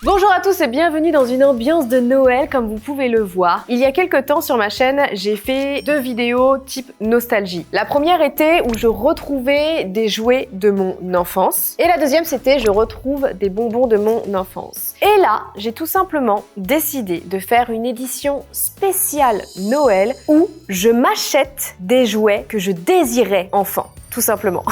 Bonjour à tous et bienvenue dans une ambiance de Noël comme vous pouvez le voir. Il y a quelques temps sur ma chaîne, j'ai fait 2 vidéos type nostalgie. La première était où je retrouvais des jouets de mon enfance. Et la deuxième c'était je retrouve des bonbons de mon enfance. Et là, j'ai tout simplement décidé de faire une édition spéciale Noël où je m'achète des jouets que je désirais enfant. Tout simplement.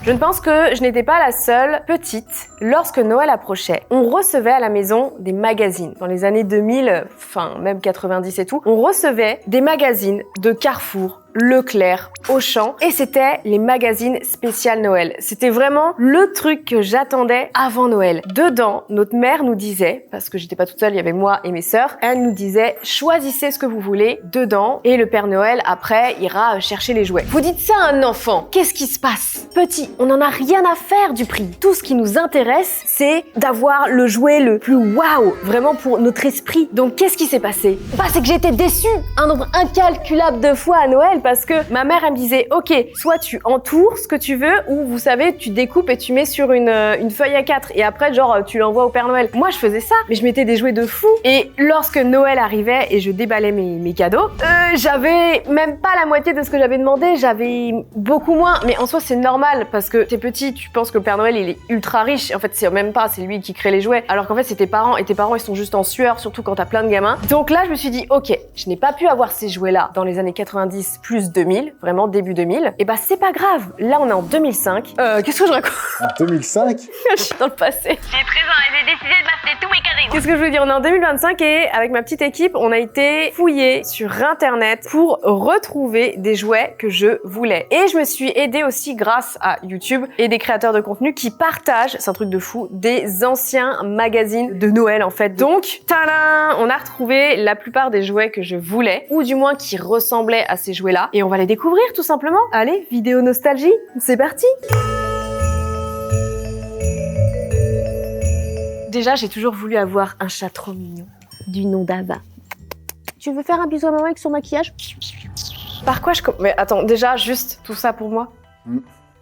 Je ne pense que je n'étais pas la seule petite. Lorsque Noël approchait, on recevait à la maison des magazines. Dans les années 2000, enfin même 90 et tout, on recevait des magazines de Carrefour, Leclerc, Auchan, et c'était les magazines spécial Noël. C'était vraiment le truc que j'attendais avant Noël. Dedans, notre mère nous disait, parce que j'étais pas toute seule, il y avait moi et mes sœurs, elle nous disait choisissez ce que vous voulez dedans et le Père Noël après ira chercher les jouets. Vous dites ça à un enfant, qu'est-ce qui se passe? Petit, on n'en a rien à faire du prix. Tout ce qui nous intéresse, c'est d'avoir le jouet le plus waouh, vraiment pour notre esprit. Donc qu'est-ce qui s'est passé? Bah c'est que j'étais déçue un nombre incalculable de fois à Noël parce que ma mère elle me disait ok, soit tu entoures ce que tu veux ou vous savez tu découpes et tu mets sur une feuille A4 et après genre tu l'envoies au Père Noël. Moi je faisais ça mais je mettais des jouets de fou et lorsque Noël arrivait et je déballais mes cadeaux, j'avais même pas la moitié de ce que j'avais demandé, j'avais beaucoup moins, mais en soi c'est normal parce que t'es petit, tu penses que le Père Noël il est ultra riche, en fait c'est même pas, c'est lui qui crée les jouets alors qu'en fait c'est tes parents et tes parents ils sont juste en sueur surtout quand t'as plein de gamins. Donc là je me suis dit ok, je n'ai pas pu avoir ces jouets là dans les années 90 plus 2000, vraiment début 2000, et bah c'est pas grave, là on est en 2005. Qu'est-ce que je raconte? En 2005? Je suis dans le passé. J'ai 13 ans et j'ai décidé de m'acheter tous mes cadeaux. Qu'est-ce que je veux dire? On est en 2025 et avec ma petite équipe, on a été fouiller sur internet pour retrouver des jouets que je voulais. Et je me suis aidée aussi grâce à YouTube et des créateurs de contenu qui partagent, c'est un truc de fou, des anciens magazines de Noël en fait. Donc, tadam, on a retrouvé la plupart des jouets que je voulais, ou du moins qui ressemblaient à ces jouets-là. Et on va les découvrir tout simplement. Allez, vidéo nostalgie, c'est parti! Déjà, j'ai toujours voulu avoir un chat trop mignon, du nom d'Ava. Tu veux faire un bisou à maman avec son maquillage? Par quoi je... Mais attends, déjà, juste tout ça pour moi?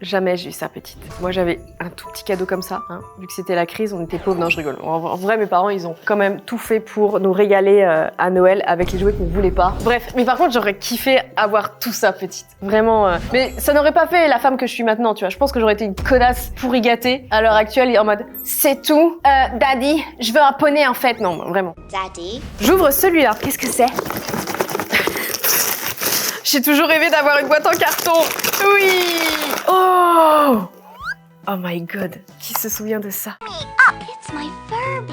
Jamais j'ai eu ça petite. Moi, j'avais un tout petit cadeau comme ça, hein. Vu que c'était la crise, on était pauvres. Non, je rigole. En vrai, mes parents, ils ont quand même tout fait pour nous régaler à Noël avec les jouets qu'on voulait pas. Bref, mais par contre, j'aurais kiffé avoir tout ça petite. Vraiment. Mais ça n'aurait pas fait la femme que je suis maintenant, tu vois. Je pense que j'aurais été une connasse pourri gâtée à l'heure actuelle en mode c'est tout. Daddy, je veux un poney en fait. Non, vraiment. Daddy. J'ouvre celui-là. Qu'est-ce que c'est? J'ai toujours rêvé d'avoir une boîte en carton. Oui. Oh. Oh my god. Qui se souvient de ça? It's my Furby.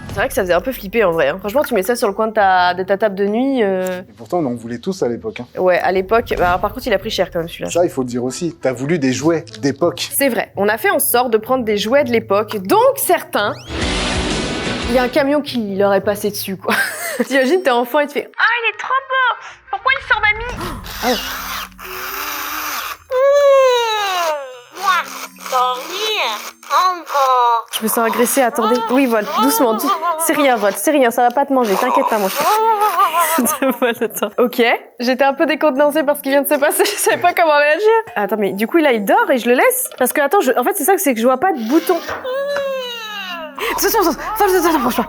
C'est vrai que ça faisait un peu flipper en vrai. Hein. Franchement, tu mets ça sur le coin de ta table de nuit. Et pourtant, on en voulait tous à l'époque. Hein. Ouais, à l'époque. Bah, par contre, il a pris cher quand même celui-là. Ça, il faut le dire aussi. T'as voulu des jouets d'époque. C'est vrai. On a fait en sorte de prendre des jouets de l'époque. Donc certains, il y a un camion qui leur est passé dessus, quoi. T'imagines, t'es enfant et tu fais. Ah, il est trop beau. Pourquoi il sort mamie? Dormir encore. Je me sens agressée, attendez. Oui, Vol, doucement. C'est rien, Vol, c'est rien, ça va pas te manger, t'inquiète pas, mon chat. Vol, attends. Ok, j'étais un peu décontenancée par ce qui vient de se passer, je savais pas comment réagir. Attends, mais du coup, là, il dort et je le laisse? Parce que, attends, en fait, c'est que je vois pas de bouton.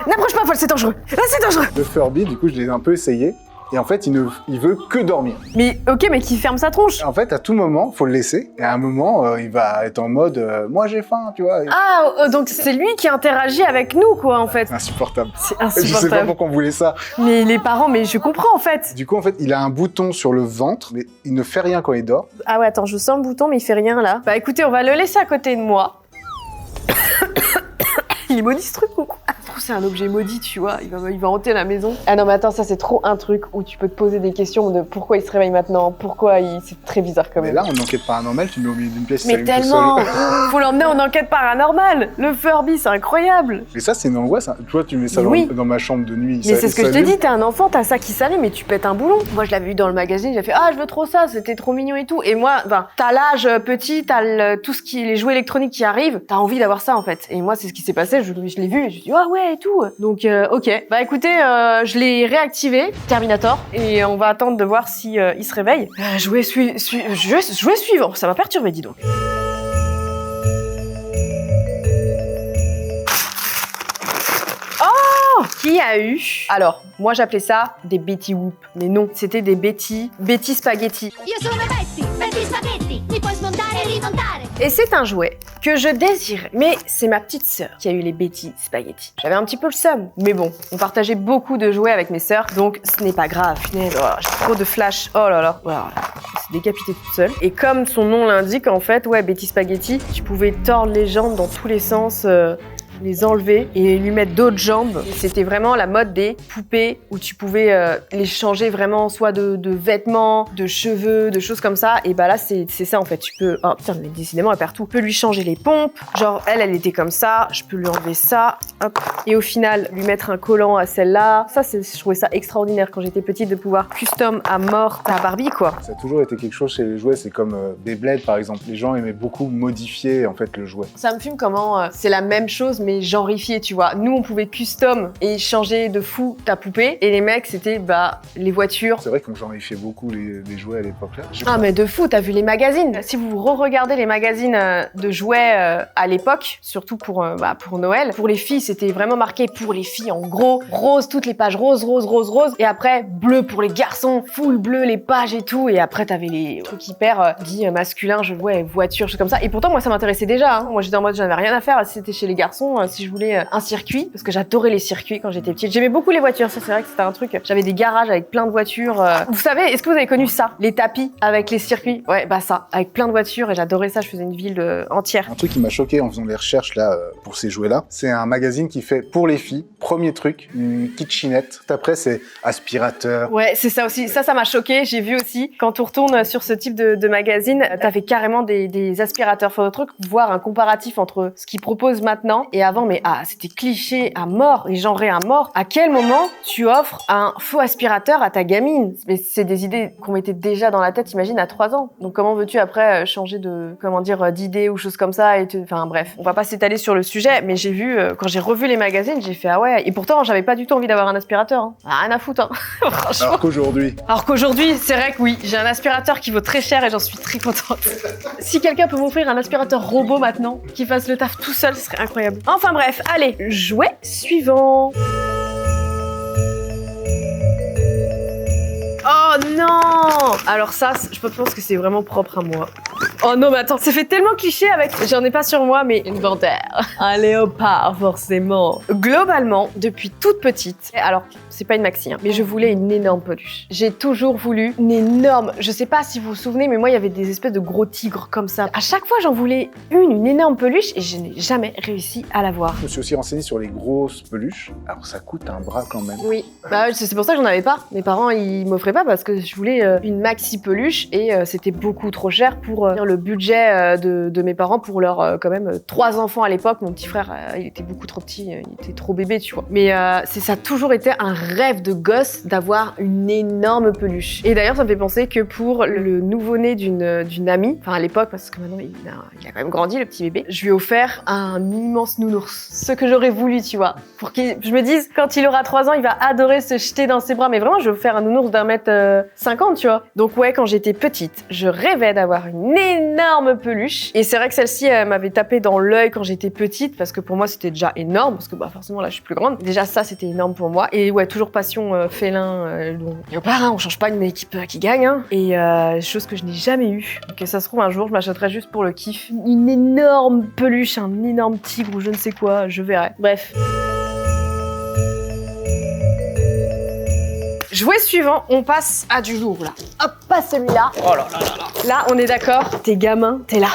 N'approche pas, Vol, c'est dangereux. Là, c'est dangereux. Le Furby, du coup, je l'ai un peu essayé. Et en fait, il veut que dormir. Mais ok, mais qui ferme sa tronche. En fait, à tout moment, faut le laisser. Et à un moment, il va être en mode moi j'ai faim, tu vois. Ah, donc c'est lui qui interagit avec nous, quoi, en fait. Insupportable. C'est Je sais pas insupportable. pourquoi on voulait ça. Mais les parents, mais je comprends, en fait. Du coup, en fait, il a un bouton sur le ventre, mais il ne fait rien quand il dort. Ah ouais, attends, je sens le bouton, mais il fait rien, là. Bah écoutez, on va le laisser à côté de moi. Il est maudit, ce truc, ou quoi? Je trouve que c'est un objet maudit, tu vois. Il va hanter la maison. Ah non, mais attends, ça, c'est trop un truc où tu peux te poser des questions de pourquoi il se réveille maintenant, c'est très bizarre, quand Mais même. là, en enquête paranormale, tu le mets au milieu d'une pièce. Mais il s'allume tout tellement. seul. Faut l'emmener en enquête paranormale. Le Furby, c'est incroyable. Mais ça, c'est une angoisse. Hein. Tu vois, tu mets ça Oui. dans ma chambre de nuit. Mais c'est ce que je te dis, t'es un enfant, t'as ça qui s'allume et tu pètes un boulon. Moi, je l'avais vu dans le magazine, j'ai fait ah, je veux trop ça, c'était trop mignon et tout. Et moi, t'as l'âge petit, t'as tout ce qui, les jouets électroniques qui arrivent, t'as envie d'avoir ça en fait. Et moi, c'est ce qui s'est passé, je l'ai vu et je me suis dit ah ouais et tout. Donc ok, bah écoutez, je l'ai réactivé, Terminator, et on va attendre de voir si il se réveille. Jouet suivant, ça m'a perturbé, dis donc. Qui a eu... Alors, moi j'appelais ça des Betty Whoop, mais non, c'était des Betty Spaghetti. Io sono Betty, Betty Spaghetti. Mi puoi smontare e rimontare. Et c'est un jouet que je désirais, mais c'est ma petite sœur qui a eu les Betty Spaghetti. J'avais un petit peu le seum, mais bon, on partageait beaucoup de jouets avec mes sœurs, donc ce n'est pas grave. Punaise, oh, j'ai trop de flash. Oh là là, voilà. Je suis décapitée toute seule. Et comme son nom l'indique, en fait, ouais, Betty Spaghetti, tu pouvais tordre les jambes dans tous les sens. Les enlever et lui mettre d'autres jambes. C'était vraiment la mode des poupées où tu pouvais les changer vraiment soit de vêtements, de cheveux, de choses comme ça. Et bah là, c'est ça en fait. Tu peux... Oh putain, mais décidément, elle perd tout. Tu peux lui changer les pompes. Genre, elle était comme ça. Je peux lui enlever ça. Hop. Et au final, lui mettre un collant à celle-là. Ça, je trouvais ça extraordinaire quand j'étais petite de pouvoir custom à mort ta Barbie, quoi. Ça a toujours été quelque chose chez les jouets, c'est comme Beyblade par exemple. Les gens aimaient beaucoup modifier en fait le jouet. Ça me fume comment c'est la même chose mais genrifié, tu vois. Nous, on pouvait custom et changer de fou ta poupée. Et les mecs, c'était bah les voitures. C'est vrai qu'on genrifiait beaucoup les jouets à l'époque là. Ah mais de fou, t'as vu les magazines. Si vous re-regardez les magazines de jouets à l'époque, surtout pour Noël, pour les filles, c'était vraiment marqué pour les filles en gros, rose, toutes les pages rose, rose, rose, rose. Et après, bleu pour les garçons, full bleu les pages et tout. Et après, t'avais les trucs hyper dits masculins, je vois, voitures, choses comme ça. Et pourtant, moi, ça m'intéressait déjà. Hein. Moi, j'étais en mode, j'en avais rien à faire si c'était chez les garçons, si je voulais un circuit, parce que j'adorais les circuits quand j'étais petite. J'aimais beaucoup les voitures, ça c'est vrai que c'était un truc. J'avais des garages avec plein de voitures. Vous savez, est-ce que vous avez connu ça? Les tapis avec les circuits? Ouais, bah ça, avec plein de voitures et j'adorais ça, je faisais une ville entière. Un truc qui m'a choqué en faisant des recherches là pour ces jouets-là, c'est un magazine qui fait pour les filles, premier truc, une kitchenette. Après, c'est aspirateur. Ouais, c'est ça aussi. Ça m'a choqué. J'ai vu aussi, quand on retourne sur ce type de magazine, t'avais carrément des aspirateurs for de trucs, voir un comparatif entre ce qu'ils proposent maintenant et avant, mais c'était cliché à mort et genré à mort. À quel moment tu offres un faux aspirateur à ta gamine? Mais c'est des idées qu'on mettait déjà dans la tête, imagine, à 3 ans. Donc comment veux-tu après changer d'idée ou choses comme ça Enfin bref, on va pas s'étaler sur le sujet, mais j'ai vu, quand j'ai revu les magazines, j'ai fait ah ouais, et pourtant j'avais pas du tout envie d'avoir un aspirateur. Hein. Rien à foutre, hein. Franchement. Alors qu'aujourd'hui, c'est vrai que oui, j'ai un aspirateur qui vaut très cher et j'en suis très contente. Si quelqu'un peut m'offrir un aspirateur robot maintenant, qui fasse le taf tout seul, ce serait incroyable. Enfin bref, allez, jouet suivant. Oh non! Alors ça, je pense que c'est vraiment propre à moi. Oh non, mais attends, ça fait tellement cliché avec... J'en ai pas sur moi, mais une panthère. Un léopard, forcément. Globalement, depuis toute petite... Alors, c'est pas une maxi, hein, mais je voulais une énorme peluche. J'ai toujours voulu une énorme... Je sais pas si vous vous souvenez, mais moi, il y avait des espèces de gros tigres comme ça. À chaque fois, j'en voulais une énorme peluche, et je n'ai jamais réussi à l'avoir. Je me suis aussi renseigné sur les grosses peluches. Alors, ça coûte un bras quand même. Oui, bah, c'est pour ça que j'en avais pas. Mes parents, ils m'offraient pas parce que je voulais une maxi peluche et c'était beaucoup trop cher pour le budget de mes parents pour leur quand même 3 enfants à l'époque. Mon petit frère, il était beaucoup trop petit, il était trop bébé, tu vois. Mais ça a toujours été un rêve de gosse d'avoir une énorme peluche. Et d'ailleurs, ça me fait penser que pour le nouveau-né d'une amie, enfin à l'époque, parce que maintenant il a quand même grandi, le petit bébé, je lui ai offert un immense nounours. Ce que j'aurais voulu, tu vois. Pour que je me dise, quand il aura 3 ans, il va adorer se jeter dans ses bras. Mais vraiment, je vais faire un nounours d'1m50, tu vois. Donc ouais, quand j'étais petite, je rêvais d'avoir une énorme peluche. Et c'est vrai que celle-ci, elle m'avait tapé dans l'œil quand j'étais petite, parce que pour moi, c'était déjà énorme, parce que bah forcément, là, je suis plus grande. Déjà, ça, c'était énorme pour moi. Et ouais, toujours passion félin. Léopard, hein, on change pas une équipe qui gagne. Hein. Et chose que je n'ai jamais eue. Donc ça se trouve, un jour, je m'achèterai juste pour le kiff une énorme peluche, un énorme tigre ou je ne sais quoi, je verrai. Bref. Jouet suivant, on passe à du lourd là. Hop, pas celui-là. Oh là là là là. Là, on est d'accord. T'es gamin, t'es là.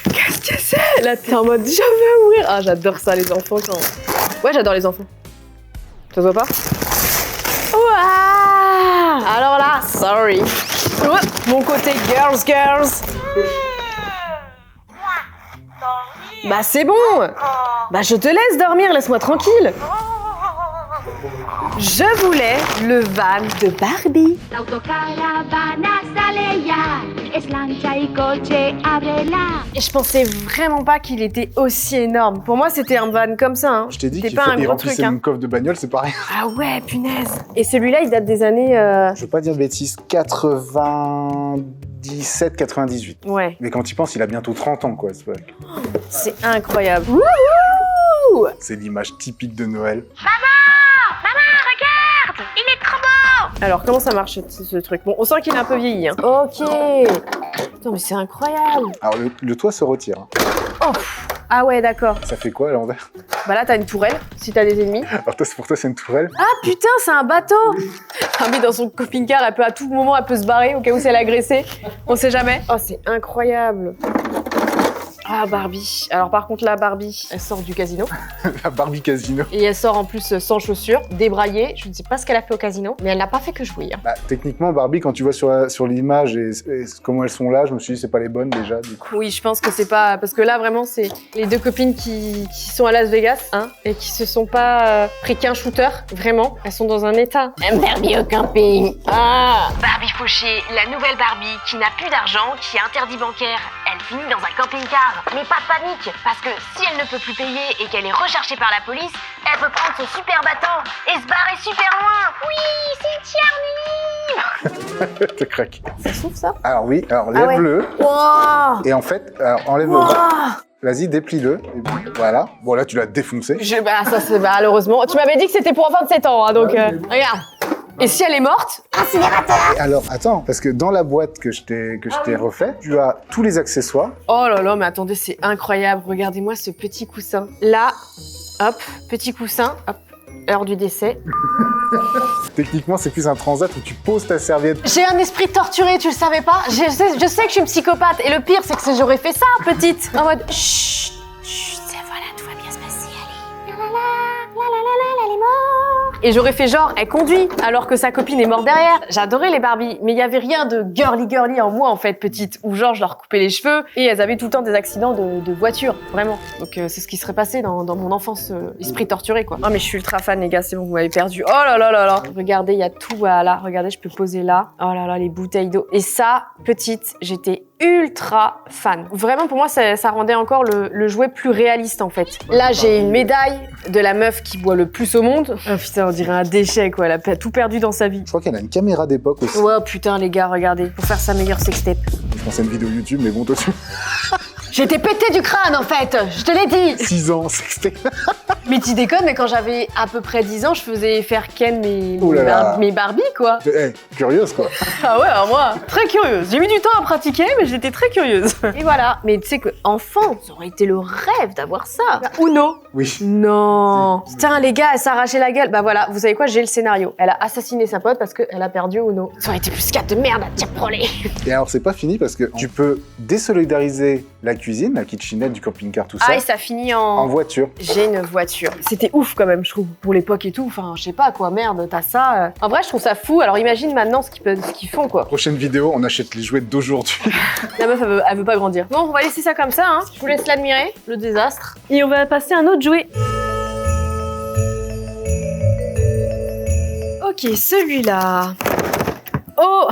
Qu'est-ce que c'est? Là, t'es en mode je veux ouvrir. Ah, j'adore ça, les enfants. Ouais, j'adore les enfants. Ça se voit pas? Ouah. Alors là, sorry. Mon côté girls. Bah c'est bon. Bah je te laisse dormir, laisse-moi tranquille. Je voulais le van de Barbie. L'autocaravana s'alleia e slancia il coche aprela. Et je pensais vraiment pas qu'il était aussi énorme. Pour moi, c'était un van comme ça. Hein. Je t'ai dit qu'il remplissait une coffre de bagnole, c'est pareil. Ah ouais, punaise. Et celui-là, il date des années... Je veux pas dire de bêtises, 97, 98. Ouais. Mais quand tu y penses, il a bientôt 30 ans, quoi. C'est incroyable. C'est l'image typique de Noël. Maman! Alors, comment ça marche ce truc? Bon, on sent qu'il est un peu vieilli. Hein. Ok. Attends, mais c'est incroyable. Alors le toit se retire. Hein. Oh. Ah ouais, d'accord. Ça fait quoi à l'envers? Bah là, t'as une tourelle, si t'as des ennemis. Alors pour toi, c'est une tourelle? Ah putain, c'est un bateau. Ah mais dans son camping-car, elle peut à tout moment, elle peut se barrer au cas où c'est l'agressée. On sait jamais. Oh, c'est incroyable. Ah, Barbie. Alors par contre, là, Barbie, elle sort du casino. La Barbie Casino. Et elle sort en plus sans chaussures, débraillée. Je ne sais pas ce qu'elle a fait au casino, mais elle n'a pas fait que jouer. Hein. Bah, techniquement, Barbie, quand tu vois sur l'image et comment elles sont là, je me suis dit, c'est pas les bonnes déjà, du coup. Oui, je pense que c'est pas... Parce que là, vraiment, c'est les deux copines qui sont à Las Vegas, hein, et qui se sont pas pris qu'un shooter, vraiment. Elles sont dans un état. Barbie au camping. Ah. Barbie fauchée, la nouvelle Barbie qui n'a plus d'argent, qui est interdit bancaire. Elle finit dans un camping-car. Mais pas de panique, parce que si elle ne peut plus payer et qu'elle est recherchée par la police, elle peut prendre son super bâton et se barrer super loin. Oui, c'est Charlie. T'es craqué. Ça s'ouvre, ça? Alors oui, alors Ah ouais. lève-le. Wow. Et en fait, alors, enlève le Wow. bras. Vas-y, déplie-le. Et puis, voilà. Bon, là, tu l'as défoncé. Bah, ça, c'est malheureusement. Tu m'avais dit que c'était pour 27 ans, hein, donc regarde. Et si elle est morte? Et alors, attends, parce que dans la boîte que je t'ai refait, tu as tous les accessoires. Oh là là, mais attendez, c'est incroyable. Regardez-moi ce petit coussin. Là, hop, petit coussin, hop, heure du décès. Techniquement, c'est plus un transat où tu poses ta serviette. J'ai un esprit torturé, tu le savais pas? Je sais que je suis une psychopathe. Et le pire, c'est que j'aurais fait ça, petite. En mode, chut, chut, voilà, tout va bien se passer, allez. Elle est morte. Et j'aurais fait genre, elle conduit, alors que sa copine est morte derrière. J'adorais les Barbies, mais il y avait rien de girly en moi, en fait, petite. Où genre, je leur coupais les cheveux et elles avaient tout le temps des accidents de voiture, vraiment. Donc c'est ce qui serait passé dans mon enfance, esprit torturé, quoi. Oh, mais je suis ultra fan, les gars, c'est bon, vous m'avez perdu. Oh là là là là. Regardez, il y a tout là. Regardez, je peux poser là. Oh là là, les bouteilles d'eau. Et ça, petite, j'étais ultra fan. Vraiment, pour moi, ça rendait encore le jouet plus réaliste, en fait. Là, j'ai une médaille de la meuf qui boit le plus au monde. Oh putain, on dirait un déchet, quoi. Elle a tout perdu dans sa vie. Je crois qu'elle a une caméra d'époque aussi. Oh putain, les gars, regardez. Pour faire sa meilleure sextape. Je pense à une vidéo YouTube, mais bon, toi, tu... J'étais pété du crâne, en fait. Je te l'ai dit. 6 ans, c'était... Mais tu déconnes, mais quand j'avais à peu près 10 ans, je faisais faire Ken Oh là là. mes Barbies, quoi. Hey, curieuse, quoi. Ah ouais, alors moi, très curieuse. J'ai mis du temps à pratiquer, mais j'étais très curieuse. Et voilà. Mais tu sais que enfant, ça aurait été le rêve d'avoir ça. Uno. Oui. Non. Putain, les gars, elle s'est arraché la gueule. Bah voilà, vous savez quoi, j'ai le scénario. Elle a assassiné sa pote parce qu'elle a perdu Uno. Ça aurait été plus 4 de merde à tirer proler. Et alors, c'est pas fini parce que tu peux désolidariser la cuisine, la kitchenette du camping-car, tout ça, Ah, et ça finit en voiture. J'ai une voiture. C'était ouf quand même, je trouve, pour l'époque et tout. Enfin, je sais pas quoi, merde, t'as ça. En vrai, je trouve ça fou. Alors imagine maintenant ce qu'ils font, quoi. Prochaine vidéo, on achète les jouets d'aujourd'hui. La meuf, elle veut pas grandir. Bon, on va laisser ça comme ça, hein. Je vous laisse l'admirer, le désastre. Et on va passer à un autre jouet. Ok, celui-là. Oh.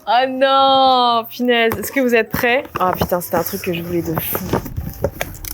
Ah non, punaise. Est-ce que vous êtes prêts? Ah putain, c'était un truc que je voulais de fou.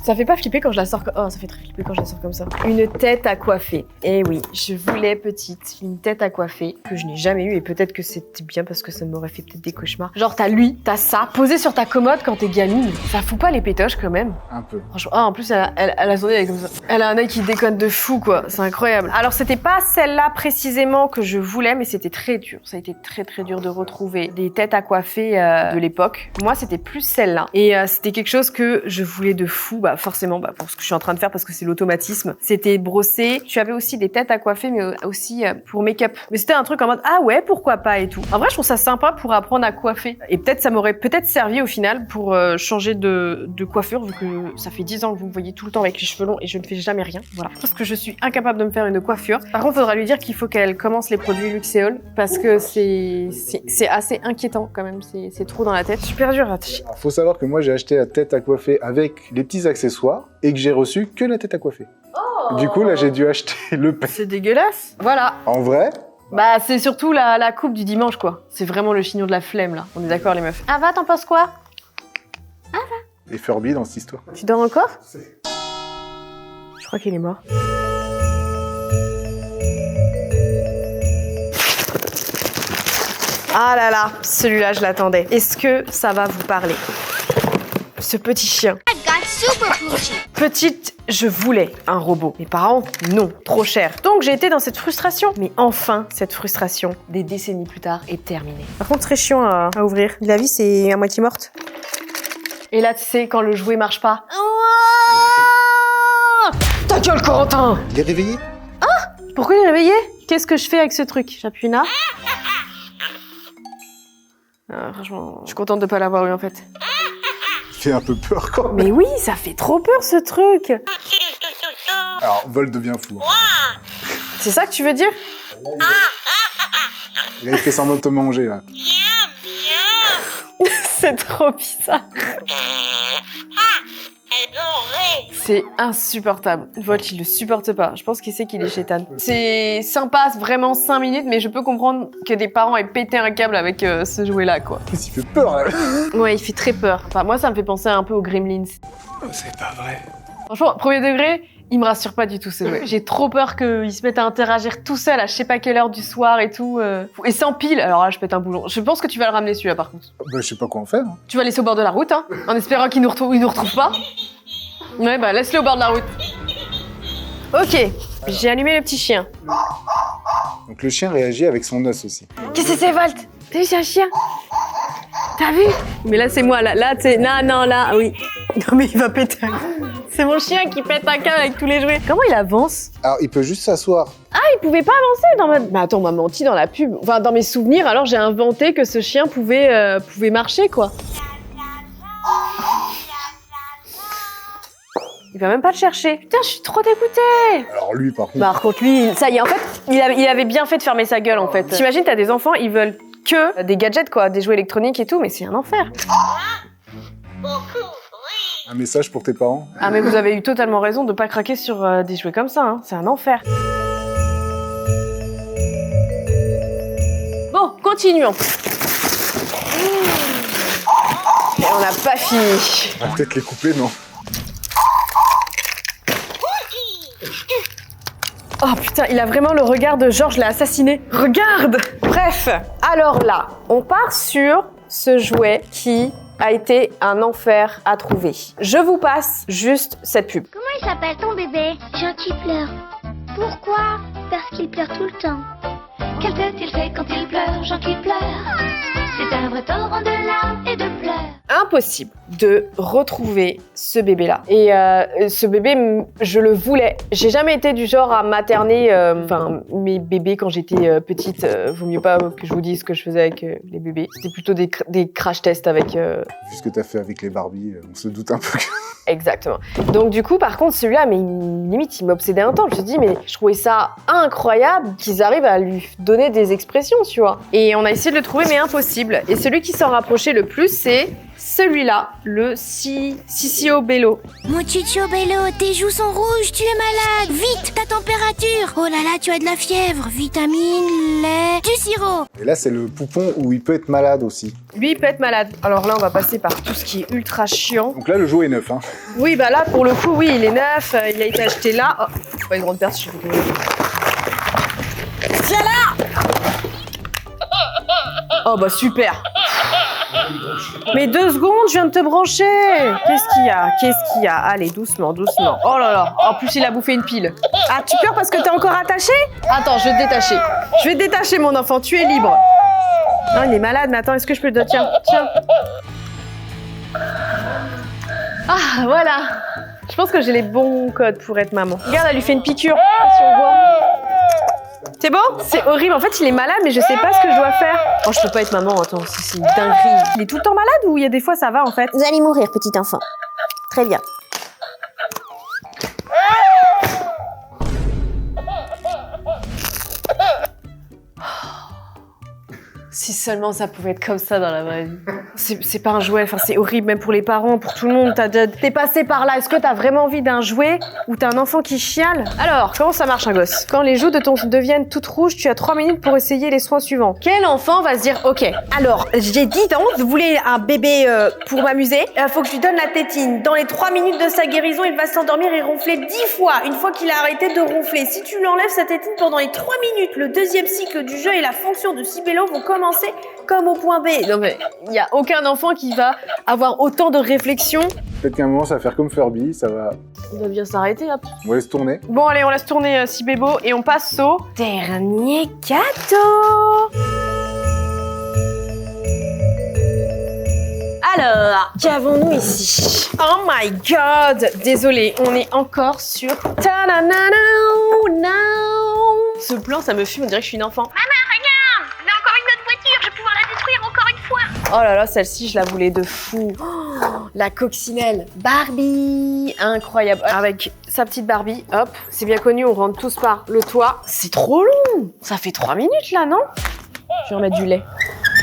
Ça fait pas flipper quand je la sors comme... Oh, ça fait très flipper quand je la sors comme ça. Une tête à coiffer. Eh oui, je voulais petite une tête à coiffer que je n'ai jamais eue et peut-être que c'était bien parce que ça m'aurait fait peut-être des cauchemars. Genre t'as lui, t'as ça, posé sur ta commode quand t'es gamine. Ça fout pas les pétoches quand même. Un peu. Franchement, ah, en plus elle a son œil comme ça. Elle a un œil qui déconne de fou, quoi. C'est incroyable. Alors c'était pas celle-là précisément que je voulais, mais c'était très dur. Ça a été très très dur de retrouver des têtes à coiffer de l'époque. Moi c'était plus celle-là. Et c'était quelque chose que je voulais de fou. Bah forcément, bah, pour ce que je suis en train de faire parce que c'est l'automatisme. C'était brosser. Tu avais aussi des têtes à coiffer, mais aussi pour make-up. Mais c'était un truc en mode ah ouais, pourquoi pas et tout. En vrai, je trouve ça sympa pour apprendre à coiffer. Et peut-être ça m'aurait peut-être servi au final pour changer de coiffure vu que ça fait 10 ans que vous me voyez tout le temps avec les cheveux longs et je ne fais jamais rien. Voilà. Parce que je suis incapable de me faire une coiffure. Par contre, faudra lui dire qu'il faut qu'elle commence les produits Luxéol parce que c'est assez inquiétant quand même. C'est trop dans la tête. Super dur. Alors, faut savoir que moi, j'ai acheté la tête à coiffer avec les petits accessoires et que j'ai reçu que la tête à coiffer. Oh. Du coup, là, j'ai dû acheter le pain. C'est dégueulasse. Voilà. En vrai, bah, c'est surtout la coupe du dimanche, quoi. C'est vraiment le chignon de la flemme, là. On est d'accord, les meufs. Ah, va, t'en penses quoi? les Furby dans cette histoire. Tu dors encore? Je crois qu'il est mort. Ah là là, celui-là, je l'attendais. Est-ce que ça va vous parler? Ce petit chien. I've got Petite, je voulais un robot. Mes parents, non, trop cher. Donc j'ai été dans cette frustration. Mais enfin, cette frustration, des décennies plus tard, est terminée. Par contre, très chiant à ouvrir. La vis est à moitié morte. Et là, tu sais, quand le jouet marche pas. Ta gueule, Corentin! Il est réveillé? Pourquoi il est réveillé? Qu'est-ce que je fais avec ce truc? J'appuie là. Franchement, je suis contente de pas l'avoir eu en fait. Il fait un peu peur quand même. Mais oui, ça fait trop peur ce truc. Alors, Vol devient fou. C'est ça que tu veux dire? Il a fait semblant de te manger là. C'est trop bizarre. C'est insupportable. Volt, il le supporte pas. Je pense qu'il sait qu'il est chétane. C'est sympa, c'est vraiment 5 minutes, mais je peux comprendre que des parents aient pété un câble avec ce jouet-là, quoi. En plus, il fait peur là. Ouais, il fait très peur. Enfin, moi, ça me fait penser un peu aux Gremlins. C'est pas vrai. Franchement, premier degré, il me rassure pas du tout ce jouet. J'ai trop peur qu'il se mette à interagir tout seul à je sais pas quelle heure du soir et tout. Et sans pile, alors là, je pète un boulon. Je pense que tu vas le ramener celui-là, par contre. Bah, je sais pas quoi en faire. Hein. Tu vas le laisser au bord de la route, hein, en espérant qu'il nous retrouve pas. Ouais, bah laisse-le au bord de la route. Ok, j'ai allumé le petit chien. Donc le chien réagit avec son os aussi. Qu'est-ce que c'est, Volt? T'as vu, c'est un chien? T'as vu? Mais là, c'est moi, là, tu sais. Non, là, oui. Non, mais il va péter un câble. C'est mon chien qui pète un câble avec tous les jouets. Comment il avance? Alors, il peut juste s'asseoir. Ah, il pouvait pas avancer dans ma... Bah attends, on m'a menti dans la pub. Enfin, dans mes souvenirs, alors j'ai inventé que ce chien pouvait marcher, quoi. Il va même pas le chercher. Putain, je suis trop dégoûtée. Alors lui, par contre... Par contre, lui, ça y est, en fait, il avait bien fait de fermer sa gueule, en fait. T'imagines, t'as des enfants, ils veulent que des gadgets, quoi, des jouets électroniques et tout, mais c'est un enfer. Un message pour tes parents? Ah, mais vous avez eu totalement raison de pas craquer sur des jouets comme ça, hein. C'est un enfer. Bon, continuons. Et on n'a pas fini. On va peut-être les couper, non? Oh putain, il a vraiment le regard de Georges l'a assassiné. Regarde! Bref, alors là, on part sur ce jouet qui a été un enfer à trouver. Je vous passe juste cette pub. Comment il s'appelle ton bébé? Jean qui pleure. Pourquoi? Parce qu'il pleure tout le temps. Quelle tête il fait quand il pleure, Jean qui pleure. C'est un vrai torrent de larmes et de pleurs. Impossible de retrouver ce bébé-là. Et ce bébé, je le voulais. J'ai jamais été du genre à materner mes bébés quand j'étais petite. Vaut mieux pas que je vous dise ce que je faisais avec les bébés. C'était plutôt des crash tests avec... Vu ce que t'as fait avec les Barbie, on se doute un peu que... Exactement. Donc du coup, par contre, celui-là, mais limite, il m'obsédait un temps. Je me suis dit, mais je trouvais ça incroyable qu'ils arrivent à lui donner des expressions, tu vois. Et on a essayé de le trouver, mais impossible. Et celui qui s'en rapprochait le plus, c'est celui-là, le Cicio Bello. Mon Ciccio Bello, tes joues sont rouges, tu es malade. Vite, ta température. Oh là là, tu as de la fièvre. Vitamine, lait, du sirop. Et là, c'est le poupon où il peut être malade aussi. Lui, il peut être malade. Alors là, on va passer par tout ce qui est ultra chiant. Donc là, le jouet est neuf, hein. Oui, bah là, pour le coup, oui, il est neuf. Il a été acheté là. Oh, c'est pas une grande perte, je suis désolée. Tiens là! Oh bah super. Mais 2 secondes, je viens de te brancher. Qu'est-ce qu'il y a? Allez, doucement. Oh là là. En plus, il a bouffé une pile. Ah, tu pleures parce que t'es encore attaché? Attends, je vais te détacher. Je vais te détacher, mon enfant. Tu es libre. Non, il est malade, mais attends, est-ce que je peux le... Tiens. Ah, voilà. Je pense que j'ai les bons codes pour être maman. Regarde, elle lui fait une piqûre. Si on voit. C'est bon? C'est horrible. En fait, il est malade, mais je sais pas ce que je dois faire. Oh, je peux pas être maman. Attends, c'est une dinguerie. Il est tout le temps malade ou il y a des fois ça va en fait? Vous allez mourir, petit enfant. Très bien. Si seulement ça pouvait être comme ça dans la vraie vie. C'est pas un jouet, enfin c'est horrible même pour les parents, pour tout le monde. T'es passé par là, est-ce que t'as vraiment envie d'un jouet ou t'as un enfant qui chiale? Alors, comment ça marche un gosse? Quand les joues de ton deviennent toutes rouges, tu as 3 minutes pour essayer les soins suivants. Quel enfant va se dire, ok, alors j'ai 10 ans, vous voulez un bébé pour m'amuser? Faut que je lui donne la tétine. Dans les 3 minutes de sa guérison, il va s'endormir et ronfler 10 fois. Une fois qu'il a arrêté de ronfler, si tu lui enlèves sa tétine pendant les 3 minutes, le deuxième cycle du jeu et la fonction de Cibello vont commencer comme au point B. Non mais, il y a aucun aucun enfant qui va avoir autant de réflexion. Peut-être qu'à un moment, ça va faire comme Furby, ça va... Il va bien s'arrêter, hop. On va laisser tourner. Bon, allez, on laisse tourner Sibébo et on passe au dernier gâteau. Alors, qu'avons-nous ici? Oh my god! Désolée, on est encore sur... Ce plan, ça me fume, on dirait que je suis une enfant. Maman, regarde! On a encore une autre voiture, je vais pouvoir la détruire encore une fois. Oh là là, celle-ci, je la voulais de fou. Oh, la coccinelle Barbie, incroyable. Avec sa petite Barbie, hop, c'est bien connu, on rentre tous par le toit. C'est trop long. Ça fait 3 minutes là, non? Je vais remettre du lait.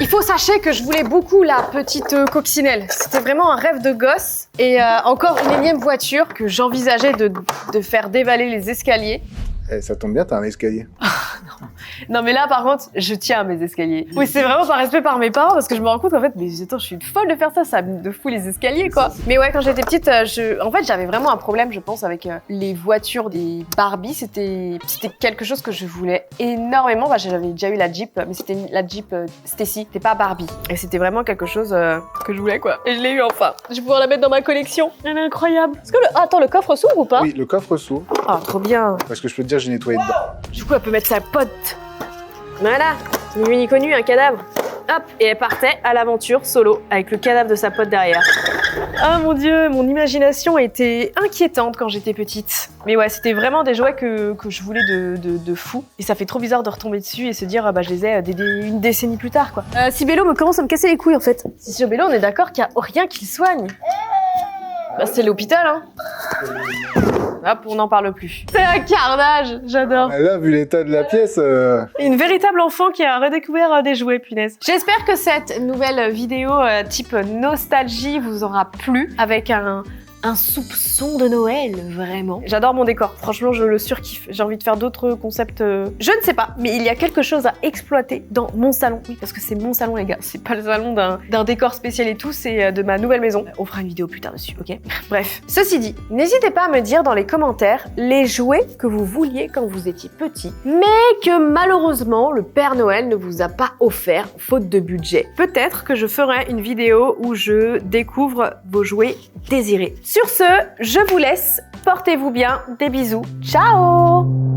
Il faut sachez que je voulais beaucoup la petite coccinelle. C'était vraiment un rêve de gosse. Et encore une énième voiture que j'envisageais de faire dévaler les escaliers. Eh, ça tombe bien, t'as un escalier. Non mais là par contre, je tiens à mes escaliers. Oui, c'est vraiment par respect par mes parents parce que je me rends compte en fait, mais attends, je suis une folle de faire ça me fout les escaliers quoi. Mais ouais, quand j'étais petite, en fait j'avais vraiment un problème je pense avec les voitures des Barbie. C'était quelque chose que je voulais énormément. Bah, j'avais déjà eu la Jeep, mais c'était la Jeep Stacy, c'était pas Barbie. Et c'était vraiment quelque chose que je voulais quoi. Et je l'ai eu enfin. Je vais pouvoir la mettre dans ma collection. Elle est incroyable. Est-ce que attends, le coffre s'ouvre ou pas? Oui, le coffre s'ouvre. Ah, trop bien. Parce que je peux te dire, j'ai nettoyé dedans. Du coup, elle peut mettre sa pote. Voilà, ni connu, un cadavre. Hop, et elle partait à l'aventure solo avec le cadavre de sa pote derrière. Oh mon dieu, mon imagination était inquiétante quand j'étais petite. Mais ouais, c'était vraiment des jouets que je voulais de fou. Et ça fait trop bizarre de retomber dessus et se dire, bah je les ai une décennie plus tard quoi. Sibélo me commence à me casser les couilles en fait. Sibélo, on est d'accord qu'il n'y a rien qui le soigne. Bah c'est l'hôpital hein. Hop, on n'en parle plus. C'est un carnage, j'adore. Là, vu l'état de la pièce... Une véritable enfant qui a redécouvert des jouets, punaise. J'espère que cette nouvelle vidéo type nostalgie vous aura plu avec un soupçon de Noël, vraiment. J'adore mon décor, franchement je le surkiffe. J'ai envie de faire d'autres concepts, je ne sais pas, mais il y a quelque chose à exploiter dans mon salon. Oui, parce que c'est mon salon les gars, c'est pas le salon d'un décor spécial et tout, c'est de ma nouvelle maison. On fera une vidéo plus tard dessus, ok? Bref, ceci dit, n'hésitez pas à me dire dans les commentaires les jouets que vous vouliez quand vous étiez petit, mais que malheureusement le Père Noël ne vous a pas offert, faute de budget. Peut-être que je ferai une vidéo où je découvre vos jouets désirés. Sur ce, je vous laisse, portez-vous bien, des bisous, ciao!